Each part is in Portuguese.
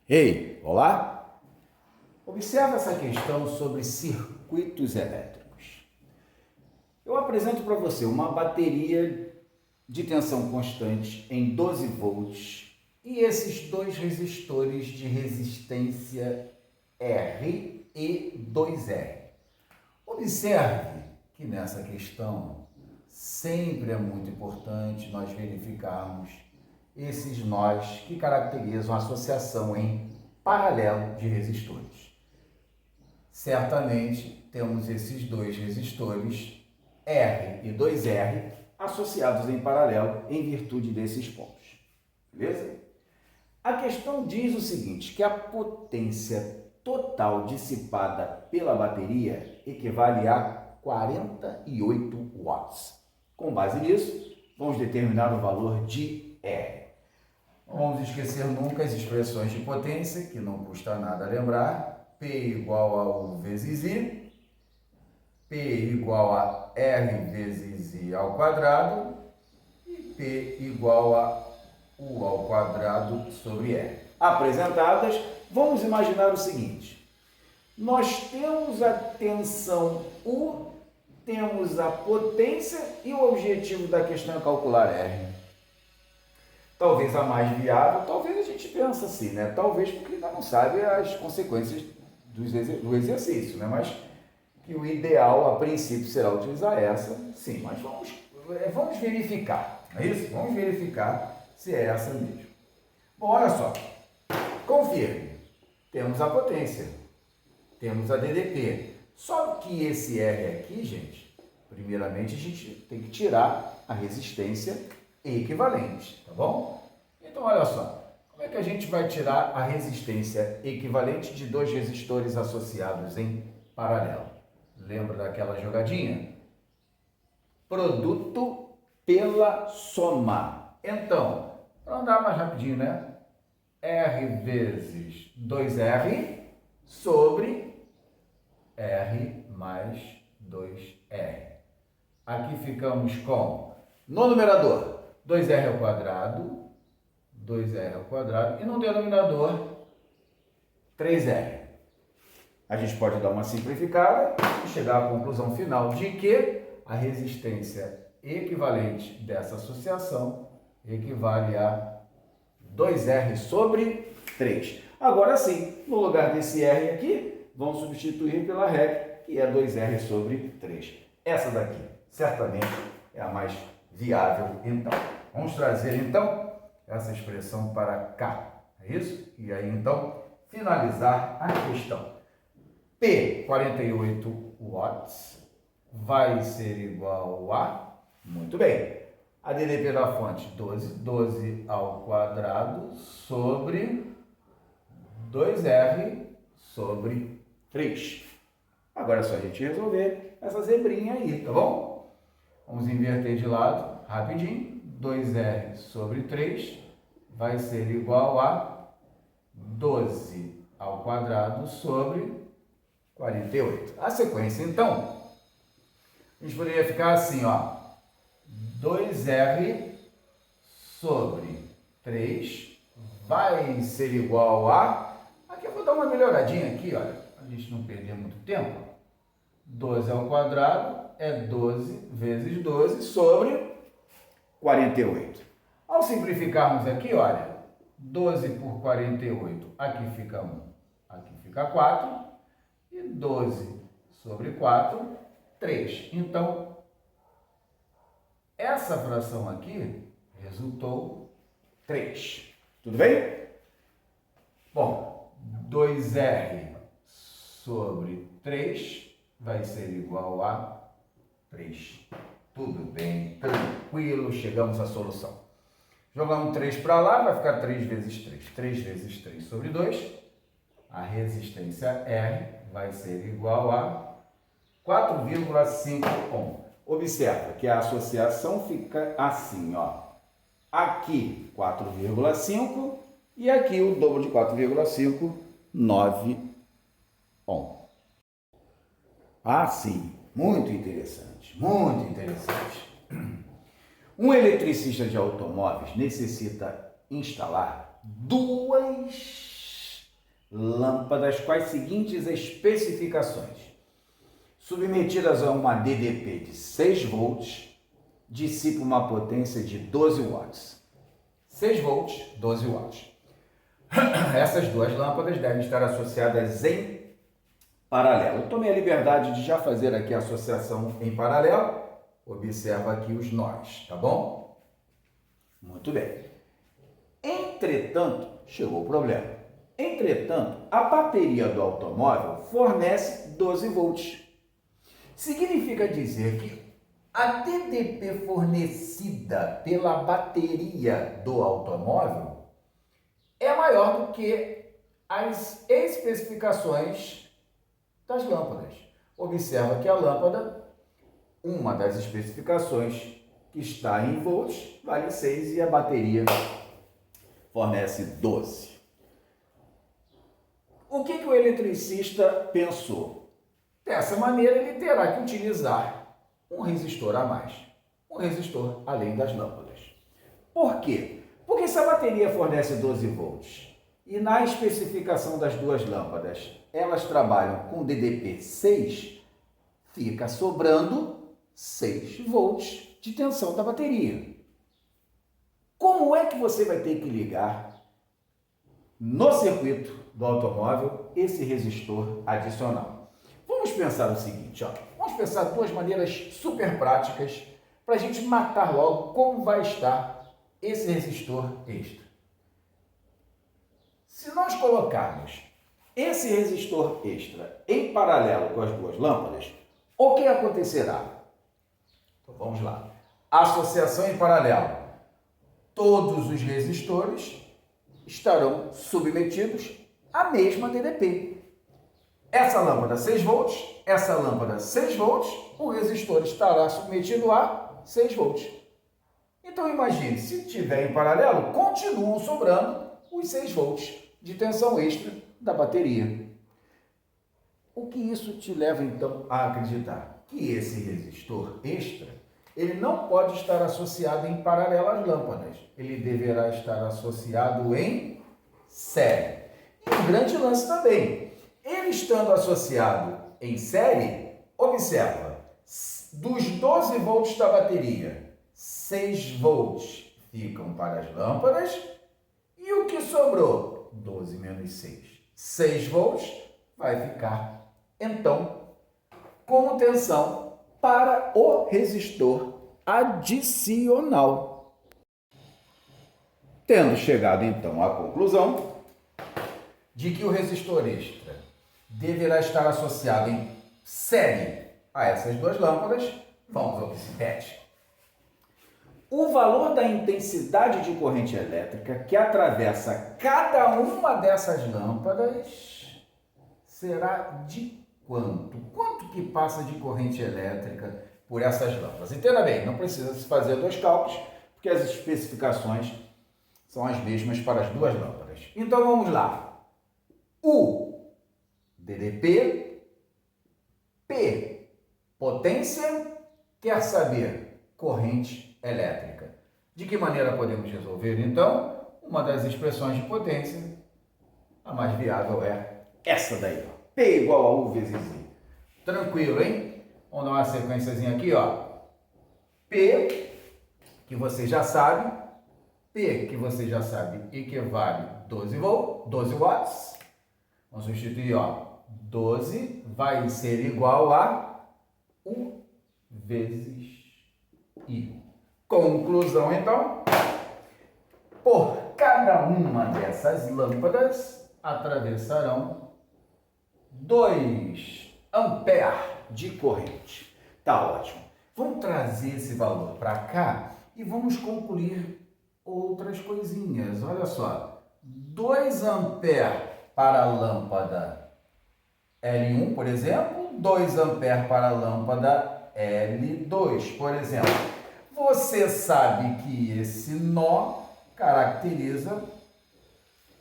Ei, olá! Observe essa questão sobre circuitos elétricos. Eu apresento para você uma bateria de tensão constante em 12 volts e esses dois resistores de resistência R e 2R. Observe que nessa questão sempre é muito importante nós verificarmos esses nós que caracterizam a associação em paralelo de resistores. Certamente temos esses dois resistores R e 2R associados em paralelo em virtude desses pontos. Beleza? A questão diz o seguinte, que a potência total dissipada pela bateria equivale a 48 watts. Com base nisso, vamos determinar o valor de R. Não vamos esquecer nunca as expressões de potência, que não custa nada lembrar. P igual a U vezes I, P igual a R vezes I ao quadrado e P igual a U ao quadrado sobre R. Apresentadas, vamos imaginar o seguinte. Nós temos a tensão U, temos a potência e o objetivo da questão é calcular R. Talvez a mais viável, talvez a gente pense assim, né? Talvez porque ainda não sabe as consequências do exercício, né? Mas que o ideal, a princípio, será utilizar essa, sim. Mas vamos verificar, não é isso? Vamos verificar se é essa mesmo. Bom, olha só. Confirme. Temos a potência, temos a DDP. Só que esse R aqui, gente, primeiramente a gente tem que tirar a resistência equivalente, tá bom? Então, olha só, como é que a gente vai tirar a resistência equivalente de dois resistores associados em paralelo? Lembra daquela jogadinha? Produto pela soma. Então, para andar mais rapidinho, né? R vezes 2R sobre R mais 2R. Aqui ficamos com, no numerador, 2R ao quadrado, 2R ao quadrado, e no denominador, 3R. A gente pode dar uma simplificada e chegar à conclusão final de que a resistência equivalente dessa associação equivale a 2R sobre 3. Agora sim, no lugar desse R aqui, vamos substituir pela regra, que é 2R sobre 3. Essa daqui, certamente, é a mais viável, então. Vamos trazer, então, essa expressão para cá, é isso? E aí, então, finalizar a questão. P, 48 watts, vai ser igual a, muito bem, a DDP da fonte, 12 ao quadrado sobre 2R sobre 3. Agora é só a gente resolver essa zebrinha aí, tá bom? Vamos inverter de lado rapidinho. 2R sobre 3 vai ser igual a 12 ao quadrado sobre 48. A sequência, então, a gente poderia ficar assim, ó. 2R sobre 3 vai ser igual a... Aqui eu vou dar uma melhoradinha aqui, olha, para a gente não perder muito tempo. 12 ao quadrado é 12 vezes 12 sobre 48. Ao simplificarmos aqui, olha, 12 por 48, aqui fica 1, aqui fica 4, e 12 sobre 4, 3. Então, essa fração aqui resultou 3. Tudo bem? Bom, 2R sobre 3 vai ser igual a 3. Tudo bem, tranquilo, chegamos à solução. Jogamos 3 para lá, vai ficar 3 vezes 3. 3 vezes 3 sobre 2. A resistência R vai ser igual a 4,5 ohm. Observa que a associação fica assim, ó. Aqui 4,5 e aqui o dobro de 4,5, 9 ohm. Ah, sim, muito interessante, muito interessante. Um eletricista de automóveis necessita instalar duas lâmpadas com as seguintes especificações. Submetidas a uma DDP de 6 volts, dissipa uma potência de 12 watts. 6 volts, 12 watts. Essas duas lâmpadas devem estar associadas em paralelo. Eu tomei a liberdade de já fazer aqui a associação em paralelo. Observa aqui os nós, tá bom? Muito bem. Entretanto, chegou o problema. Entretanto, a bateria do automóvel fornece 12 volts. Significa dizer que a DDP fornecida pela bateria do automóvel é maior do que as especificações das lâmpadas. Observa que a lâmpada, uma das especificações que está em volts, vale 6 e a bateria fornece 12. O que o eletricista pensou? Dessa maneira, ele terá que utilizar um resistor a mais, um resistor além das lâmpadas. Por quê? Porque se a bateria fornece 12 volts e na especificação das duas lâmpadas elas trabalham com DDP 6, fica sobrando 6 volts de tensão da bateria. Como é que você vai ter que ligar no circuito do automóvel esse resistor adicional? Vamos pensar o seguinte, ó. Vamos pensar duas maneiras super práticas para a gente matar logo como vai estar esse resistor extra. Se nós colocarmos esse resistor extra em paralelo com as duas lâmpadas, o que acontecerá? Então vamos lá. Associação em paralelo. Todos os resistores estarão submetidos à mesma DDP. Essa lâmpada 6 volts, essa lâmpada 6 volts, o resistor estará submetido a 6 volts. Então imagine, se tiver em paralelo, continuam sobrando os 6 volts de tensão extra da bateria. O que isso te leva então a acreditar? Que esse resistor extra, ele não pode estar associado em paralelo às lâmpadas. Ele deverá estar associado em série. E um grande lance também. Ele estando associado em série, observa, dos 12 volts da bateria, 6 volts ficam para as lâmpadas e o que sobrou? 12 menos 6. 6 volts vai ficar, então, como tensão para o resistor adicional. Tendo chegado, então, à conclusão de que o resistor extra deverá estar associado em série a essas duas lâmpadas, vamos ao que se pede. O valor da intensidade de corrente elétrica que atravessa cada uma dessas lâmpadas será de quanto? Quanto que passa de corrente elétrica por essas lâmpadas? Entenda bem, não precisa se fazer dois cálculos, porque as especificações são as mesmas para as duas lâmpadas. Então vamos lá. U, DDP, P, potência, quer saber corrente elétrica. De que maneira podemos resolver, então? Uma das expressões de potência, a mais viável é essa daí, ó. P igual a U vezes I. Tranquilo, hein? Vamos dar uma sequenciazinha aqui, ó. P, que você já sabe, P, que você já sabe, equivale a 12 watts. Vamos substituir, ó. 12 vai ser igual a U vezes I. Conclusão, então. Por cada uma dessas lâmpadas atravessarão 2 amperes de corrente. Tá ótimo. Vamos trazer esse valor para cá e vamos concluir outras coisinhas. Olha só. 2 amperes para a lâmpada L1, por exemplo. 2 amperes para a lâmpada L2, por exemplo. Você sabe que esse nó caracteriza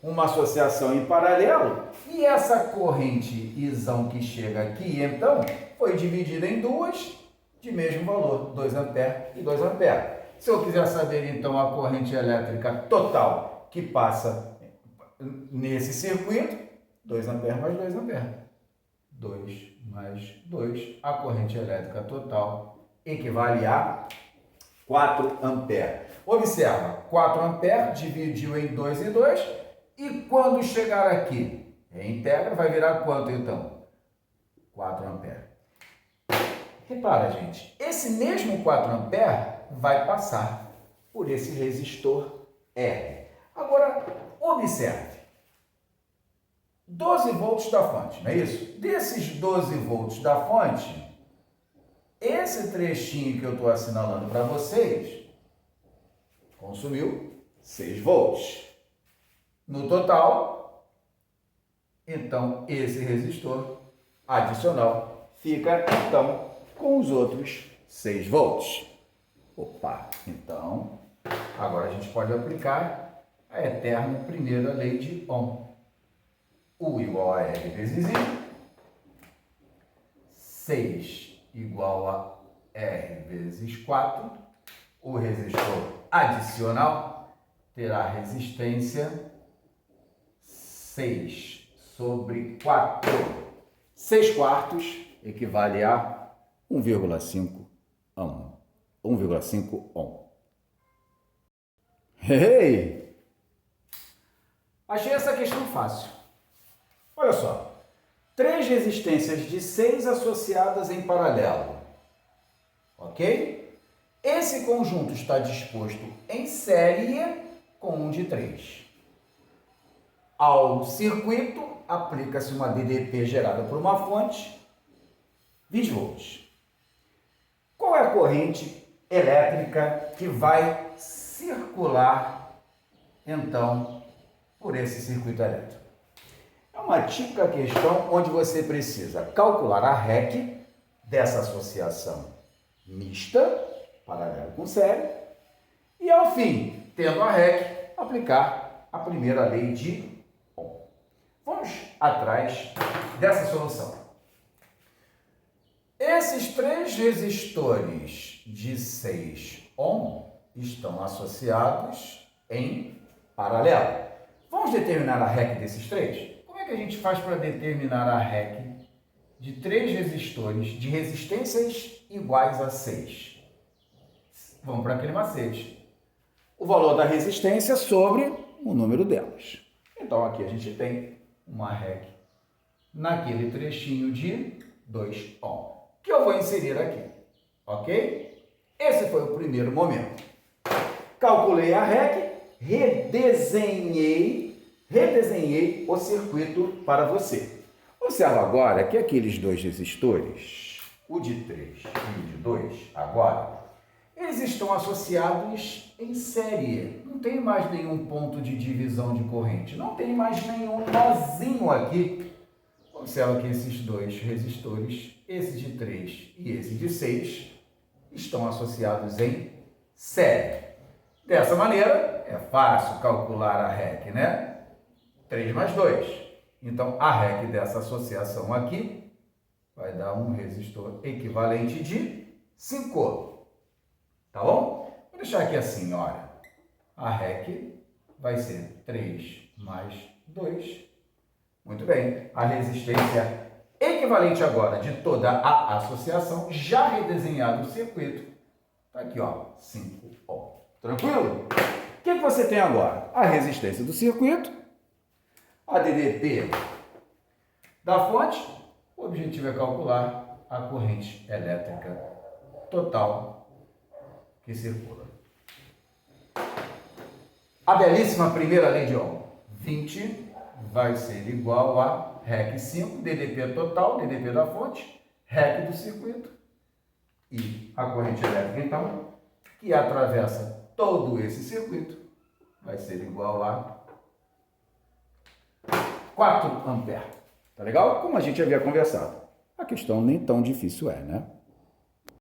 uma associação em paralelo e essa corrente Izão que chega aqui, então, foi dividida em duas de mesmo valor, 2 amperes e 2 amperes. Se eu quiser saber, então, a corrente elétrica total que passa nesse circuito, 2 amperes mais 2 amperes. 2 mais 2, a corrente elétrica total equivale a 4 amperes. Observa, 4 amperes dividiu em 2 e 2, e quando chegar aqui, integra, vai virar quanto então? 4 amperes. Repara, gente, esse mesmo 4 amperes vai passar por esse resistor R. Agora, observe. 12 volts da fonte, não é isso? Desses 12 volts da fonte, esse trechinho que eu estou assinalando para vocês consumiu 6 volts. No total, então, esse resistor adicional fica, então, com os outros 6 volts. Opa! Então, agora a gente pode aplicar a eterna primeira lei de Ohm. U igual a R vezes I, 6 igual a R vezes 4, o resistor adicional terá resistência 6 sobre 4. 6 quartos equivale a 1,5 ohm. 1,5 ohm. Hey! Achei essa questão fácil. Olha só, 3 resistências de 6 associadas em paralelo, ok? Esse conjunto está disposto em série com um de 3. Ao circuito, aplica-se uma DDP gerada por uma fonte, 20 volts. Qual é a corrente elétrica que vai circular, então, por esse circuito elétrico? É uma típica questão onde você precisa calcular a REC dessa associação mista, paralelo com série, e ao fim, tendo a REC, aplicar a primeira lei de Ohm. Vamos atrás dessa solução. Esses 3 resistores de 6 ohm estão associados em paralelo. Vamos determinar a REC desses 3? Como é que a gente faz para determinar a REC de 3 resistores de resistências iguais a 6? Vamos para aquele macete. O valor da resistência sobre o número delas. Então, aqui a gente tem uma REC naquele trechinho de 2 ohm, que eu vou inserir aqui, ok? Esse foi o primeiro momento. Calculei a REC, redesenhei o circuito para você. Observa agora que aqueles 2 resistores, o de 3 e o de 2, agora, eles estão associados em série. Não tem mais nenhum ponto de divisão de corrente. Não tem mais nenhum nozinho aqui. Observa que esses 2 resistores, esse de 3 e esse de 6, estão associados em série. Dessa maneira, é fácil calcular a REC, né? 3 mais 2. Então, a REC dessa associação aqui vai dar um resistor equivalente de 5. Tá bom? Vou deixar aqui assim, olha. A REC vai ser 3 mais 2. Muito bem. A resistência equivalente agora de toda a associação, já redesenhado o circuito, está aqui, ó, 5 ohm. Tranquilo? O que você tem agora? A resistência do circuito, a DDP da fonte. O objetivo é calcular a corrente elétrica total que circula. A belíssima primeira lei de Ohm. 20 vai ser igual a REC 5, DDP total, DDP da fonte, REC do circuito e a corrente elétrica, então, que atravessa todo esse circuito, vai ser igual a 4 amperes. Tá legal? Como a gente havia conversado. A questão nem tão difícil é, né?